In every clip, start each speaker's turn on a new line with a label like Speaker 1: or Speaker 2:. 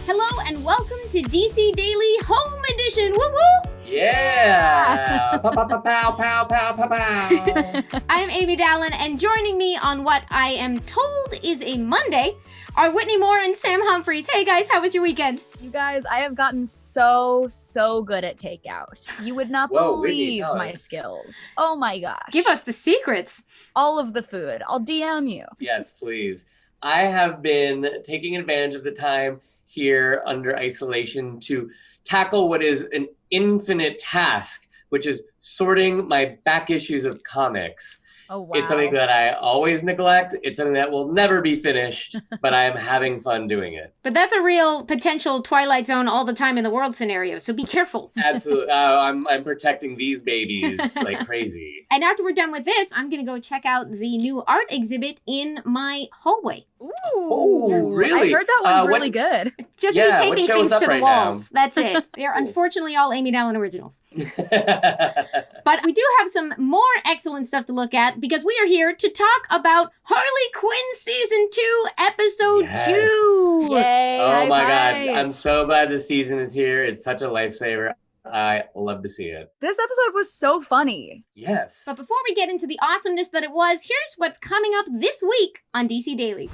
Speaker 1: Hello and welcome to DC Daily Home Edition. Woo woo!
Speaker 2: Yeah! Pow, pow, pow, pow, pow, pow, pow, pow.
Speaker 1: I'm Amy Dallen, and joining me on what I am told is a Monday are Whitney Moore and Sam Humphries. Hey guys, how was your weekend?
Speaker 3: You guys, I have gotten so good at takeout. You would not believe my skills. Oh my gosh.
Speaker 1: Give us the secrets.
Speaker 3: All of the food. I'll DM you.
Speaker 2: Yes, please. I have been taking advantage of the time here under isolation to tackle what is an infinite task, which is sorting my back issues of comics.
Speaker 3: Oh, wow.
Speaker 2: It's something that I always neglect. It's something that will never be finished, but I am having fun doing it.
Speaker 1: But that's a real potential Twilight Zone all the time in the world scenario, so be careful.
Speaker 2: Absolutely. I'm protecting these babies like crazy.
Speaker 1: And after we're done with this, I'm going to go check out the new art exhibit in my hallway.
Speaker 3: Ooh.
Speaker 2: Oh, really?
Speaker 3: I heard that one's really good.
Speaker 1: Just me taping things to the walls.
Speaker 2: Now?
Speaker 1: That's it. They're unfortunately all Amy Dallen originals. But we do have some more excellent stuff to look at because we are here to talk about Harley Quinn Season 2, Episode 2.
Speaker 3: Yay!
Speaker 2: Oh my God. I'm so glad this season is here. It's such a lifesaver. I love to see it.
Speaker 3: This episode was so funny.
Speaker 2: Yes.
Speaker 1: But before we get into the awesomeness that it was, here's what's coming up this week on DC Daily.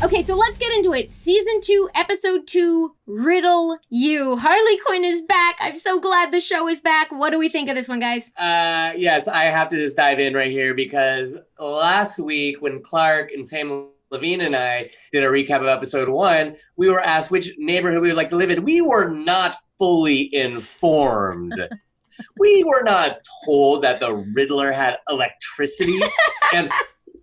Speaker 1: Okay, so let's get into it. Season 2, Episode 2, Riddle You. Harley Quinn is back. I'm so glad the show is back. What do we think of this one, guys?
Speaker 2: Yes, I have to just dive in right here because last week when Clark and Sam Levine and I did a recap of Episode 1, we were asked which neighborhood we would like to live in. We were not fully informed. We were not told that the Riddler had electricity and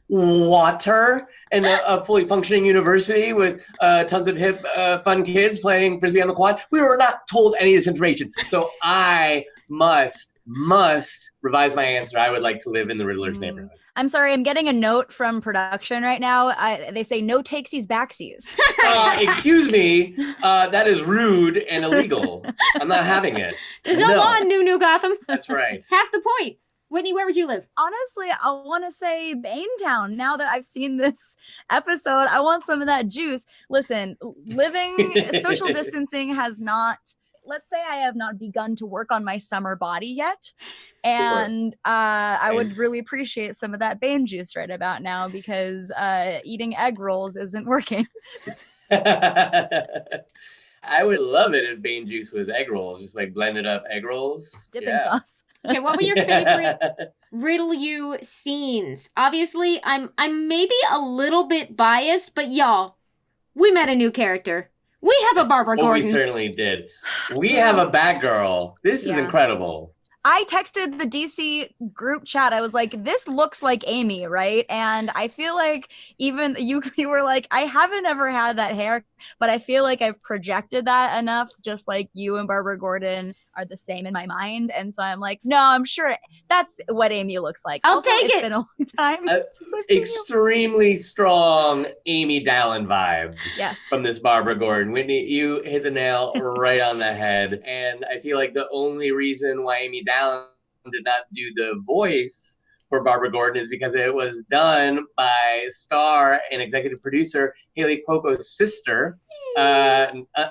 Speaker 2: water and a fully functioning university with tons of hip, fun kids playing Frisbee on the quad. We were not told any of this information. So I must revise my answer. I would like to live in the Riddler's neighborhood.
Speaker 3: I'm sorry, I'm getting a note from production right now. They say no takesies backsies.
Speaker 2: Excuse me, that is rude and illegal. I'm not having it.
Speaker 1: There's no law in New Gotham.
Speaker 2: That's right.
Speaker 1: Half the point. Whitney, where would you live?
Speaker 3: Honestly, I want to say Banetown. Now that I've seen this episode, I want some of that juice. Listen, social distancing has not, let's say I have not begun to work on my summer body yet. And I would really appreciate some of that Bane juice right about now because eating egg rolls isn't working.
Speaker 2: I would love it if Bane juice was egg rolls, just like blended up egg rolls.
Speaker 3: Dipping sauce.
Speaker 1: Okay, what were your favorite Riddle You scenes? Obviously, I'm maybe a little bit biased, but y'all, we met a new character. We have a Barbara Gordon.
Speaker 2: We certainly did. We have a Batgirl. This is incredible.
Speaker 3: I texted the DC group chat. I was like, this looks like Amy, right? And I feel like even you were like, I haven't ever had that hair, but I feel like I've projected that enough, just like you and Barbara Gordon are the same in my mind. And so I'm like, no, I'm sure that's what Amy looks like.
Speaker 1: I'll take it.
Speaker 3: It's been a long time.
Speaker 2: Extremely strong Amy Dallen vibes
Speaker 3: Yes.
Speaker 2: from this Barbara Gordon. Whitney, you hit the nail right on the head. And I feel like the only reason why Amy Dallen did not do the voice for Barbara Gordon is because it was done by star and executive producer Haley Cuoco's sister.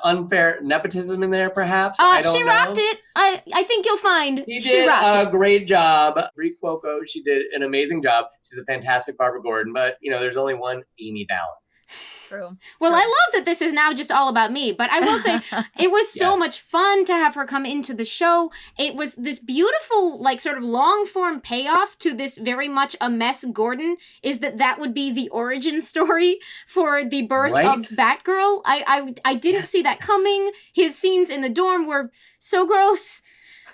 Speaker 2: Unfair nepotism in there, perhaps. I don't
Speaker 1: she
Speaker 2: know.
Speaker 1: rocked it. I think you'll find
Speaker 2: She rocked a great job. Brie Cuoco, she did an amazing job. She's a fantastic Barbara Gordon, but there's only one Amy Dallen.
Speaker 3: True.
Speaker 1: Well, I love that this is now just all about me, but I will say it was so much fun to have her come into the show. It was this beautiful, like, sort of long form payoff to this very much a mess Gordon, is that would be the origin story for the birth of Batgirl. I didn't see that coming. His scenes in the dorm were so gross.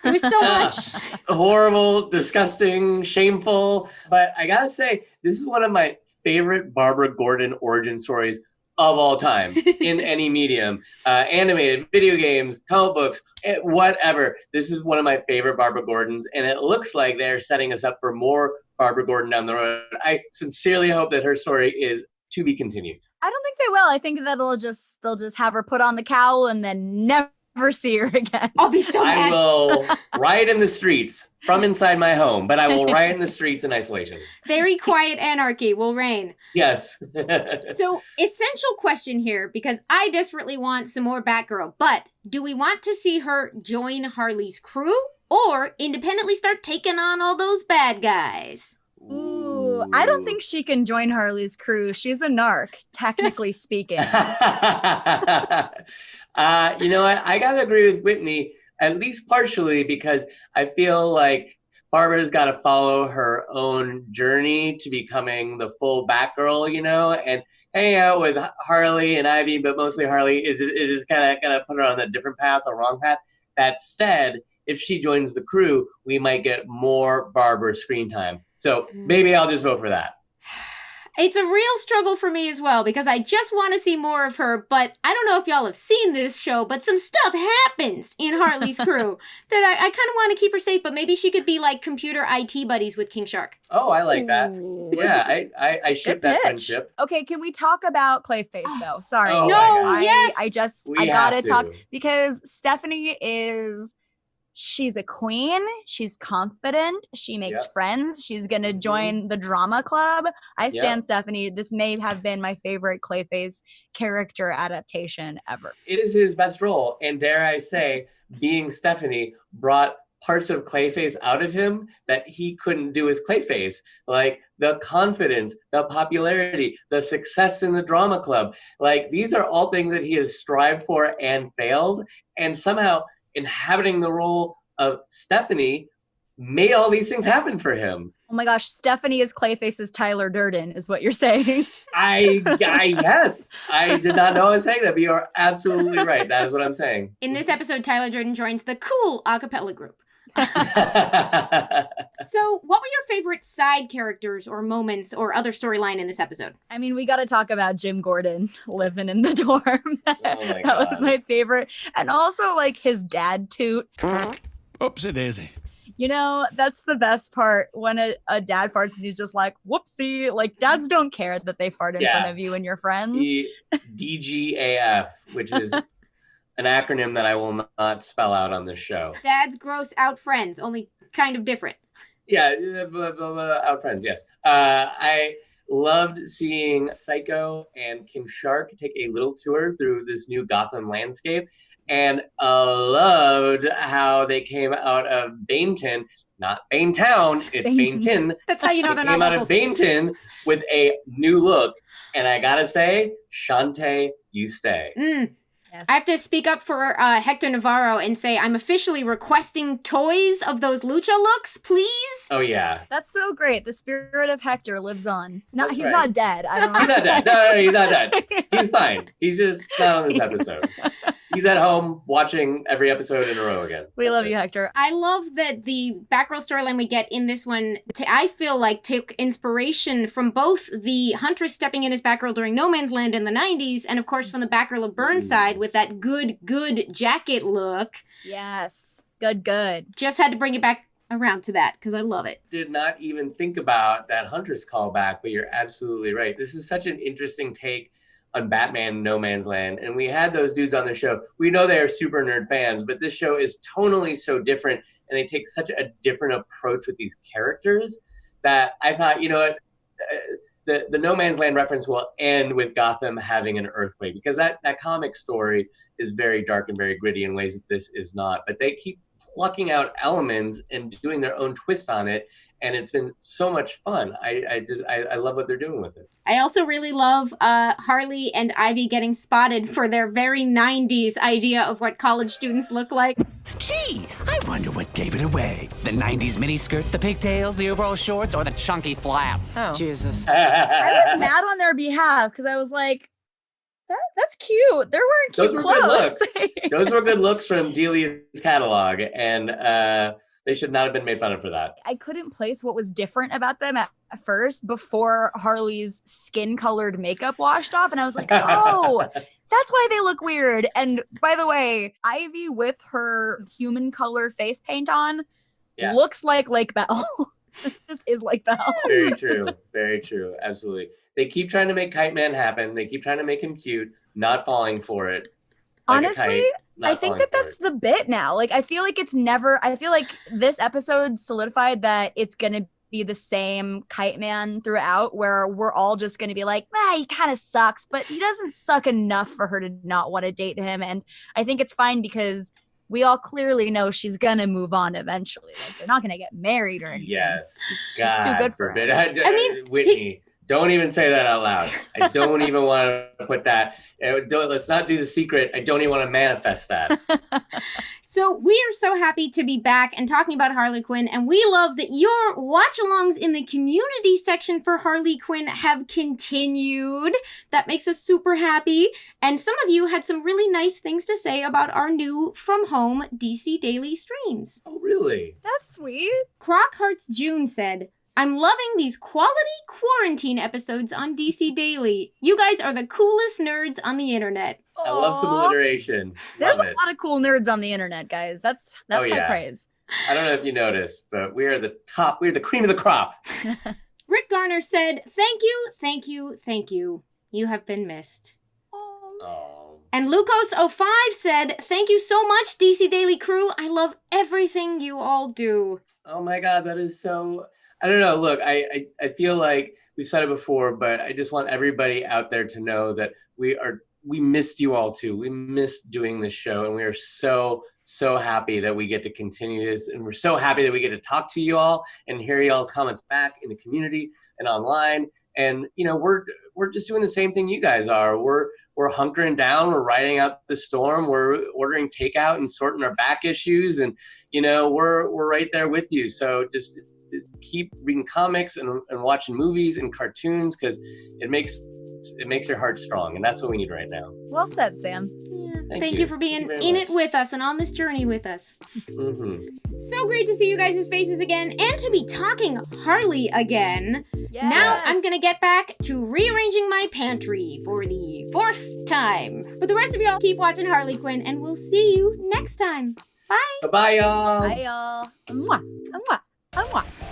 Speaker 1: It was so much.
Speaker 2: Horrible, disgusting, shameful. But I gotta say, this is one of my favorite Barbara Gordon origin stories of all time in any medium. Animated, video games, comic books, whatever. This is one of my favorite Barbara Gordons, and it looks like they're setting us up for more Barbara Gordon down the road. I sincerely hope that her story is to be continued.
Speaker 3: I don't think they will. I think that they'll just have her put on the cowl and then never never see her again.
Speaker 1: I'll be so
Speaker 2: I
Speaker 1: mad.
Speaker 2: will riot in the streets from inside my home, but I will riot in the streets in isolation.
Speaker 1: Very quiet anarchy will reign.
Speaker 2: Yes.
Speaker 1: So, essential question here, because I desperately want some more Batgirl, but do we want to see her join Harley's crew or independently start taking on all those bad guys?
Speaker 3: Ooh, I don't think she can join Harley's crew. She's a narc, technically speaking.
Speaker 2: You know what? I gotta agree with Whitney, at least partially, because I feel like Barbara's got to follow her own journey to becoming the full Batgirl, and hanging out with Harley and Ivy, but mostly Harley is just kind of gonna put her on a different path, a wrong path. That said, if she joins the crew, we might get more Barbara screen time. So maybe I'll just vote for that.
Speaker 1: It's a real struggle for me as well, because I just want to see more of her, but I don't know if y'all have seen this show, but some stuff happens in Harley's crew that I kind of want to keep her safe, but maybe she could be like computer IT buddies with King Shark.
Speaker 2: Oh, I like that.
Speaker 3: Ooh.
Speaker 2: Yeah, I ship
Speaker 3: Good
Speaker 2: that
Speaker 3: pitch.
Speaker 2: friendship.
Speaker 3: Okay, can we talk about Clayface though? Sorry.
Speaker 2: Oh my
Speaker 1: No,
Speaker 2: God.
Speaker 1: yes.
Speaker 3: I gotta
Speaker 2: have to.
Speaker 3: talk because Stephanie she's a queen. She's confident. She makes
Speaker 2: Yep.
Speaker 3: friends. She's going to join the drama club. I stand
Speaker 2: Yep.
Speaker 3: Stephanie. This may have been my favorite Clayface character adaptation ever.
Speaker 2: It is his best role, and dare I say, being Stephanie brought parts of Clayface out of him that he couldn't do as Clayface, like the confidence, the popularity, the success in the drama club. Like, these are all things that he has strived for and failed, and somehow inhabiting the role of Stephanie made all these things happen for him.
Speaker 3: Oh my gosh, Stephanie is Clayface's Tyler Durden, is what you're saying.
Speaker 2: Yes, I did not know I was saying that, but you are absolutely right. That is what I'm saying.
Speaker 1: In this episode, Tyler Durden joins the cool a cappella group. So, what were your favorite side characters or moments or other storyline in this episode?
Speaker 3: I mean, we got to talk about Jim Gordon living in the dorm.
Speaker 2: my
Speaker 3: That was
Speaker 2: God.
Speaker 3: my favorite. And also, like, his dad toot.
Speaker 4: Oopsie daisy.
Speaker 3: You know, that's the best part when a dad farts and he's just like, whoopsie. Like, dads don't care that they fart in front of you and your friends.
Speaker 2: The DGAF, which is an acronym that I will not spell out on this show.
Speaker 1: Dad's gross out friends, only kind of different.
Speaker 2: Yeah, our friends, yes. I loved seeing Psycho and King Shark take a little tour through this new Gotham landscape, and loved how they came out of Bainton, not Baintown, it's Bainton.
Speaker 1: That's how you know
Speaker 2: They
Speaker 1: they're not
Speaker 2: came out of
Speaker 1: locals.
Speaker 2: Bainton with a new look, and I gotta say, Shantae, you stay.
Speaker 3: Yes.
Speaker 1: I have to speak up for Hector Navarro and say I'm officially requesting toys of those lucha looks, please.
Speaker 2: Oh yeah.
Speaker 3: That's so great. The spirit of Hector lives on. No,
Speaker 2: That's
Speaker 3: he's
Speaker 2: right.
Speaker 3: not dead. I don't know.
Speaker 2: He's not dead. No, he's not dead. He's fine. He's just not on this episode. He's at home watching every episode in a row again.
Speaker 3: We love you, Hector.
Speaker 1: I love that the Batgirl storyline we get in this one, I feel like took inspiration from both the Huntress stepping in as Batgirl during No Man's Land in the 90s, and of course from the Batgirl of Burnside with that good jacket look.
Speaker 3: Yes. Good.
Speaker 1: Just had to bring it back around to that because I love it.
Speaker 2: Did not even think about that Huntress callback, but you're absolutely right. This is such an interesting take on Batman No Man's Land, and we had those dudes on the show. We know they are super nerd fans, but this show is tonally so different, and they take such a different approach with these characters that I thought, you know what, the No Man's Land reference will end with Gotham having an earthquake, because that comic story is very dark and very gritty in ways that this is not, but they keep plucking out elements and doing their own twist on it, and it's been so much fun. I love what they're doing with it.
Speaker 1: I also really love Harley and Ivy getting spotted for their very 90s idea of what college students look like.
Speaker 5: Gee, I wonder what gave it away. The 90s miniskirts, the pigtails, the overall shorts, or the chunky flats?
Speaker 6: Oh, Jesus.
Speaker 3: I was mad on their behalf because I was like, that's cute. They're wearing cute
Speaker 2: Those were
Speaker 3: clothes.
Speaker 2: good looks. Those were good looks from Dealey's catalog, and they should not have been made fun of for that.
Speaker 3: I couldn't place what was different about them at first before Harley's skin-colored makeup washed off, and I was like, oh, that's why they look weird. And by the way, Ivy with her human-colored face paint on looks like Lake Bell. This is Lake Bell.
Speaker 2: Very true. Very true. Absolutely. They keep trying to make Kite Man happen. They keep trying to make him cute, not falling for it. Like a
Speaker 3: Honestly,
Speaker 2: kite.
Speaker 3: I think that that's the bit now. Like, I feel like I feel like this episode solidified that it's going to be the same Kite Man throughout, where we're all just going to be like, he kind of sucks, but he doesn't suck enough for her to not want to date him. And I think it's fine because we all clearly know she's going to move on eventually. Like, they're not going to get married or anything.
Speaker 2: Yes.
Speaker 3: She's too good for him.
Speaker 1: I mean,
Speaker 2: Whitney, don't even say that out loud. I don't even want to put that. Let's not do the secret. I don't even want to manifest that.
Speaker 1: So we are so happy to be back and talking about Harley Quinn, and we love that your watch-alongs in the community section for Harley Quinn have continued. That makes us super happy. And some of you had some really nice things to say about our new From Home DC Daily streams.
Speaker 2: Oh, really?
Speaker 3: That's sweet.
Speaker 1: Croc Hearts June said, I'm loving these quality quarantine episodes on DC Daily. You guys are the coolest nerds on the internet.
Speaker 2: I love some alliteration.
Speaker 3: There's
Speaker 2: Love
Speaker 3: a
Speaker 2: it.
Speaker 3: lot of cool nerds on the internet, guys. That's high praise.
Speaker 2: I don't know if you noticed, but we are the top. We're the cream of the crop.
Speaker 1: Rick Garner said, thank you, thank you, thank you. You have been missed.
Speaker 2: Oh.
Speaker 1: And Lucos05 said, thank you so much, DC Daily crew. I love everything you all do.
Speaker 2: Oh my God, that is so. I don't know. Look, I feel like we said it before, but I just want everybody out there to know that we missed you all too. We missed doing this show, and we are so happy that we get to continue this, and we're so happy that we get to talk to you all and hear y'all's comments back in the community and online. And we're just doing the same thing you guys are. We're hunkering down. We're riding out the storm. We're ordering takeout and sorting our back issues, and we're right there with you. So just keep reading comics and watching movies and cartoons, because it makes your heart strong, and that's what we need right now.
Speaker 3: Well said, Sam.
Speaker 1: Yeah.
Speaker 2: Thank
Speaker 1: you
Speaker 2: you
Speaker 1: for being
Speaker 2: very
Speaker 1: in
Speaker 2: much.
Speaker 1: it with us and on this journey with us.
Speaker 2: Mm-hmm.
Speaker 1: So great to see you guys' faces again and to be talking Harley again.
Speaker 3: Yes.
Speaker 1: Now I'm gonna get back to rearranging my pantry for the 4th time. But the rest of y'all keep watching Harley Quinn, and we'll see you next time. Bye.
Speaker 2: Bye-bye, y'all.
Speaker 3: Bye, y'all. Mwah, mwah, mwah.